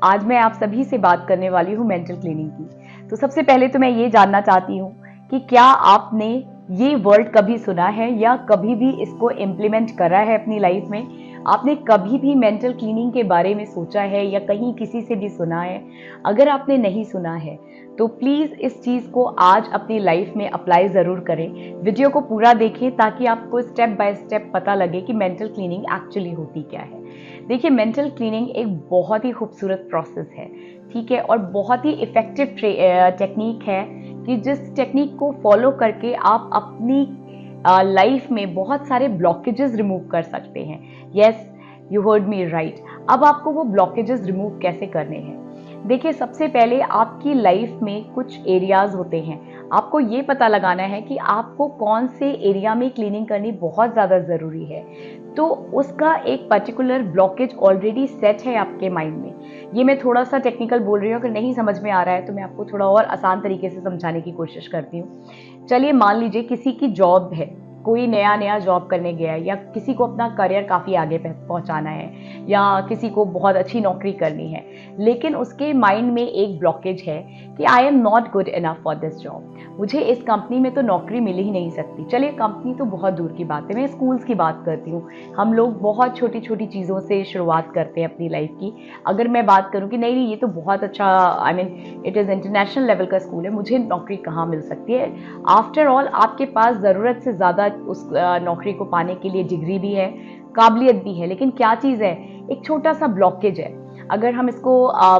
आज मैं आप सभी से बात करने वाली हूँ मेंटल क्लीनिंग की। तो सबसे पहले तो मैं ये जानना चाहती हूँ कि क्या आपने ये वर्ड कभी सुना है या कभी भी इसको इम्प्लीमेंट करा है अपनी लाइफ में? आपने कभी भी मेंटल क्लीनिंग के बारे में सोचा है या कहीं किसी से भी सुना है? अगर आपने नहीं सुना है तो प्लीज़ इस चीज़ को आज अपनी लाइफ में अप्लाई ज़रूर करें। वीडियो को पूरा देखें ताकि आपको स्टेप बाय स्टेप पता लगे कि मेंटल क्लीनिंग एक्चुअली होती क्या है। देखिए, मेंटल क्लीनिंग एक बहुत ही खूबसूरत प्रोसेस है, ठीक है, और बहुत ही इफ़ेक्टिव टेक्निक है कि जिस टेक्निक को फॉलो करके आप अपनी लाइफ में बहुत सारे ब्लॉकेजेस रिमूव कर सकते हैं। Yes, you heard me right. अब आपको वो ब्लॉकेजेस रिमूव कैसे करने हैं? देखिए, सबसे पहले आपकी लाइफ में कुछ एरियाज होते हैं। आपको ये पता लगाना है कि आपको कौन से एरिया में क्लीनिंग करनी बहुत ज़्यादा ज़रूरी है। तो उसका एक पर्टिकुलर ब्लॉकेज ऑलरेडी सेट है आपके माइंड में। ये मैं थोड़ा सा टेक्निकल बोल रही हूँ, अगर नहीं समझ में आ रहा है तो मैं आपको थोड़ा और आसान तरीके से समझाने की कोशिश करती हूँ। चलिए, मान लीजिए किसी की जॉब है, कोई नया नया जॉब करने गया है, या किसी को अपना करियर काफ़ी आगे पहुंचाना है, या किसी को बहुत अच्छी नौकरी करनी है, लेकिन उसके माइंड में एक ब्लॉकेज है कि I am not good enough for this job. मुझे इस कंपनी में तो नौकरी मिल ही नहीं सकती। चलिए, कंपनी तो बहुत दूर की बात है, मैं स्कूल्स की बात करती हूँ। हम लोग बहुत छोटी छोटी चीज़ों से शुरुआत करते हैं अपनी लाइफ की। अगर मैं बात करूँ कि नहीं, ये तो बहुत अच्छा, I mean it is international level का स्कूल है, मुझे नौकरी कहाँ मिल सकती है? आफ्टर ऑल, आपके पास ज़रूरत से ज़्यादा उस नौकरी को पाने के लिए डिग्री भी है, काबिलियत भी है, लेकिन क्या चीज़ है? एक छोटा सा ब्लॉकेज है। अगर हम इसको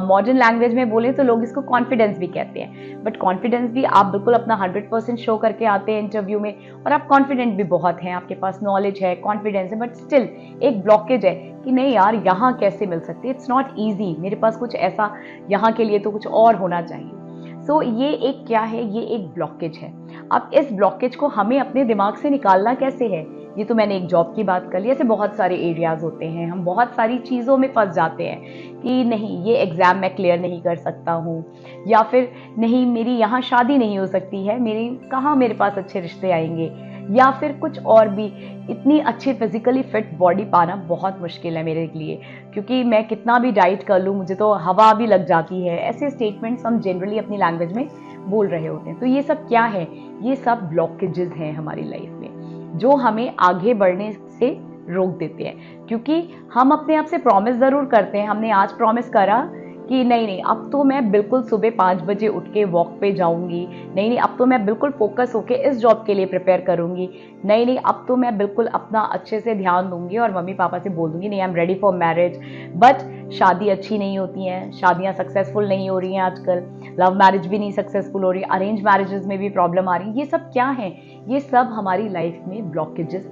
मॉडर्न लैंग्वेज में बोलें तो लोग इसको कॉन्फिडेंस भी कहते हैं। बट कॉन्फिडेंस भी आप बिल्कुल अपना 100% शो करके आते हैं इंटरव्यू में, और आप कॉन्फिडेंट भी बहुत हैं, आपके पास नॉलेज है, कॉन्फिडेंस है, बट स्टिल एक ब्लॉकेज है कि नहीं यार, यहाँ कैसे मिल सकती है? इट्स नॉट ईजी, मेरे पास कुछ ऐसा, यहाँ के लिए तो कुछ और होना चाहिए। सो ये एक क्या है? ये एक ब्लॉकेज है। अब इस ब्लॉकेज को हमें अपने दिमाग से निकालना कैसे है? ये तो मैंने एक जॉब की बात कर ली, ऐसे बहुत सारे एरियाज होते हैं। हम बहुत सारी चीज़ों में फंस जाते हैं कि नहीं, ये एग्ज़ाम मैं क्लियर नहीं कर सकता हूँ, या फिर नहीं, मेरी यहाँ शादी नहीं हो सकती है, मेरे पास अच्छे रिश्ते आएंगे, या फिर कुछ और भी। इतनी अच्छी फिजिकली फिट बॉडी पाना बहुत मुश्किल है मेरे लिए, क्योंकि मैं कितना भी डाइट कर लूँ मुझे तो हवा भी लग जाती है। ऐसे स्टेटमेंट्स हम जनरली अपनी लैंग्वेज में बोल रहे होते हैं। तो ये सब क्या है? ये सब ब्लॉकेजेस हैं हमारी लाइफ में, जो हमें आगे बढ़ने से रोक देते हैं। क्योंकि हम अपने आप से प्रॉमिस ज़रूर करते हैं, हमने आज प्रॉमिस करा कि नहीं नहीं, अब तो मैं बिल्कुल सुबह 5 बजे उठ के वॉक पे जाऊंगी, नहीं नहीं, अब तो मैं बिल्कुल फोकस होके इस जॉब के लिए प्रिपेयर करूंगी, नहीं नहीं, अब तो मैं बिल्कुल अपना अच्छे से ध्यान दूंगी और मम्मी पापा से बोल दूंगी नहीं, I am ready for marriage. But शादी अच्छी नहीं होती हैं, शादियां सक्सेसफुल नहीं हो रही हैं आजकल, लव मैरिज भी नहीं सक्सेसफुल हो रही, अरेंज मैरिजेस में भी प्रॉब्लम आ रही है। ये सब क्या है? ये सब हमारी लाइफ में ब्लॉकेजेस,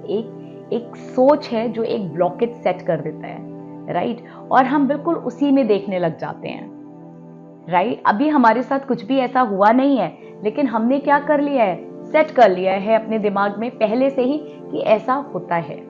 एक सोच है जो एक ब्लॉकेज सेट कर देता है, राइट? और हम बिल्कुल उसी में देखने लग जाते हैं, राइट? अभी हमारे साथ कुछ भी ऐसा हुआ नहीं है, लेकिन हमने क्या कर लिया है? सेट कर लिया है अपने दिमाग में पहले से ही कि ऐसा होता है,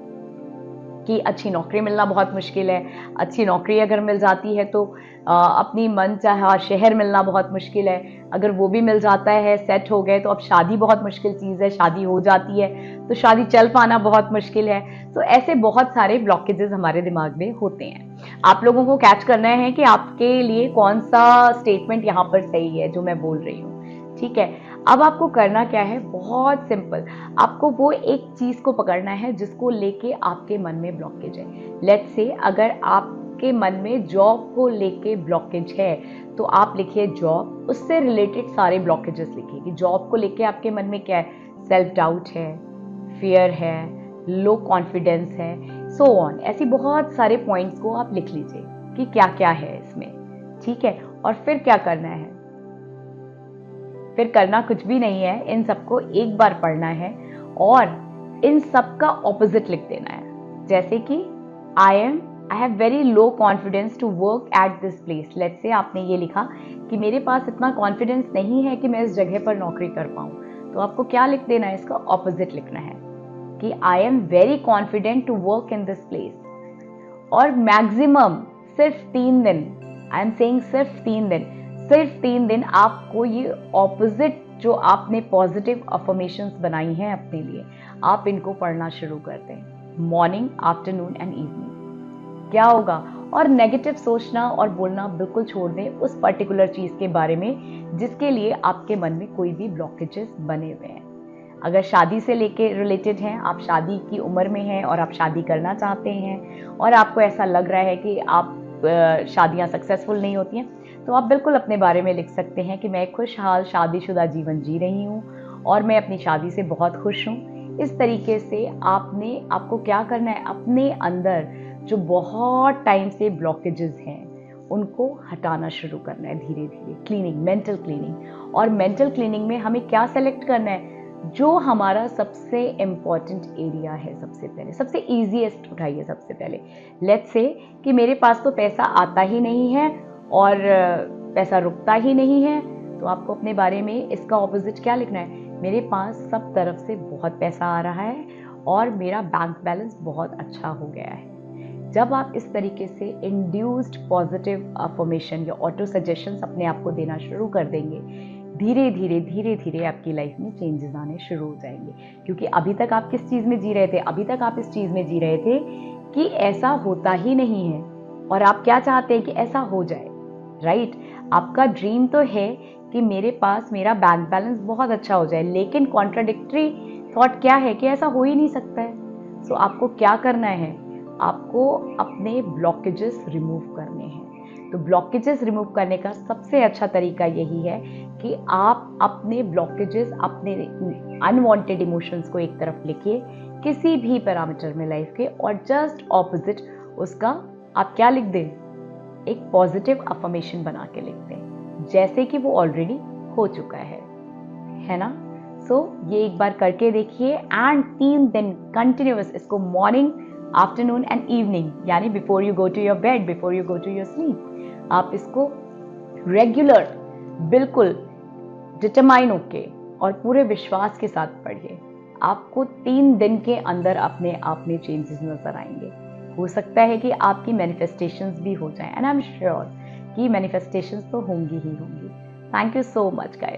कि अच्छी नौकरी मिलना बहुत मुश्किल है। अच्छी नौकरी अगर मिल जाती है तो अपनी मनचाहा शहर मिलना बहुत मुश्किल है। अगर वो भी मिल जाता है, सेट हो गए, तो अब शादी बहुत मुश्किल चीज़ है। शादी हो जाती है तो शादी चल पाना बहुत मुश्किल है। तो ऐसे बहुत सारे ब्लॉकेजेस हमारे दिमाग में होते हैं। आप लोगों को कैच करना है कि आपके लिए कौन सा स्टेटमेंट यहाँ पर सही है जो मैं बोल रही हूँ, ठीक है? अब आपको करना क्या है? बहुत सिंपल। आपको वो एक चीज़ को पकड़ना है जिसको लेके आपके मन में ब्लॉकेज है। लेट्स से अगर आपके मन में जॉब को लेके ब्लॉकेज है, तो आप लिखिए जॉब, उससे रिलेटेड सारे ब्लॉकेजेस लिखिए कि जॉब को लेके आपके मन में क्या है? सेल्फ डाउट है, फियर है, लो कॉन्फिडेंस है, सो ऑन। ऐसी बहुत सारे पॉइंट्स को आप लिख लीजिए कि क्या क्या है इसमें, ठीक है? और फिर क्या करना है? फिर करना कुछ भी नहीं है, इन सबको एक बार पढ़ना है और इन सब का ऑपोजिट लिख देना है। जैसे कि I have very low confidence to work at this place. Let's say आपने ये लिखा कि मेरे पास इतना कॉन्फिडेंस नहीं है कि मैं इस जगह पर नौकरी कर पाऊँ, तो आपको क्या लिख देना है? इसका ऑपोजिट लिखना है कि I am very confident to work in this place. और मैक्सिमम सिर्फ 3 दिन, आई एम सेइंग सिर्फ 3 दिन आपको ये ऑपोजिट जो आपने पॉजिटिव अफर्मेशंस बनाई हैं अपने लिए, आप इनको पढ़ना शुरू कर दें, मॉर्निंग, आफ्टरनून एंड इवनिंग। क्या होगा? और नेगेटिव सोचना और बोलना बिल्कुल छोड़ दें उस पर्टिकुलर चीज़ के बारे में जिसके लिए आपके मन में कोई भी ब्लॉकेजेस बने हुए हैं। अगर शादी से लेके रिलेटेड हैं, आप शादी की उम्र में हैं और आप शादी करना चाहते हैं और आपको ऐसा लग रहा है कि आप शादियां सक्सेसफुल नहीं होती हैं, तो आप बिल्कुल अपने बारे में लिख सकते हैं कि मैं खुशहाल शादीशुदा जीवन जी रही हूँ और मैं अपनी शादी से बहुत खुश हूँ। इस तरीके से आपको क्या करना है, अपने अंदर जो बहुत टाइम से ब्लॉकेजेस हैं उनको हटाना शुरू करना है धीरे धीरे। Cleaning, mental cleaning. और मेंटल क्लीनिंग में हमें क्या सेलेक्ट करना है, जो हमारा सबसे इम्पॉर्टेंट एरिया है। सबसे पहले सबसे ईजीएस्ट उठाइए। सबसे पहले लेट्स से कि मेरे पास तो पैसा आता ही नहीं है और पैसा रुकता ही नहीं है, तो आपको अपने बारे में इसका ऑपोजिट क्या लिखना है, मेरे पास सब तरफ से बहुत पैसा आ रहा है और मेरा बैंक बैलेंस बहुत अच्छा हो गया है। जब आप इस तरीके से इंड्यूस्ड पॉजिटिव अफर्मेशन या ऑटो सजेशंस अपने आप को देना शुरू कर देंगे, धीरे धीरे आपकी लाइफ में चेंजेस आने शुरू हो जाएंगे। क्योंकि अभी तक आप किस चीज़ में जी रहे थे, अभी तक आप इस चीज़ में जी रहे थे कि ऐसा होता ही नहीं है और आप क्या चाहते हैं कि ऐसा हो जाए, राइट। आपका ड्रीम तो है कि मेरे पास मेरा बैंक बैलेंस बहुत अच्छा हो जाए, लेकिन कॉन्ट्राडिक्टरी थॉट क्या है कि ऐसा हो ही नहीं सकता है। सो आपको क्या करना है, आपको अपने ब्लॉकेजेस रिमूव करने हैं। तो ब्लॉकेजेस रिमूव करने का सबसे अच्छा तरीका यही है कि आप अपने ब्लॉकेजेस, अपने अनवांटेड इमोशंस को एक तरफ लिखिए किसी भी पैरामीटर में लाइफ के, और जस्ट ऑपोजिट उसका आप क्या लिख दें, एक पॉजिटिव अफर्मेशन बना के लिख दें, जैसे कि वो ऑलरेडी हो चुका है ना। सो ये एक बार करके देखिए एंड 3 दिन कंटिन्यूअस इसको मॉर्निंग, आफ्टरनून एंड इवनिंग, यानी before you go to your bed, before you go to your sleep, आप इसको रेगुलर बिल्कुल डिटरमाइन होके और पूरे विश्वास के साथ पढ़िए। आपको 3 दिन के अंदर अपने आप में चेंजेस नजर आएंगे। हो सकता है कि आपकी मैनिफेस्टेशंस भी हो जाएं, एंड आई एम श्योर कि मैनिफेस्टेशंस तो होंगी ही होंगी। Thank you so much guys.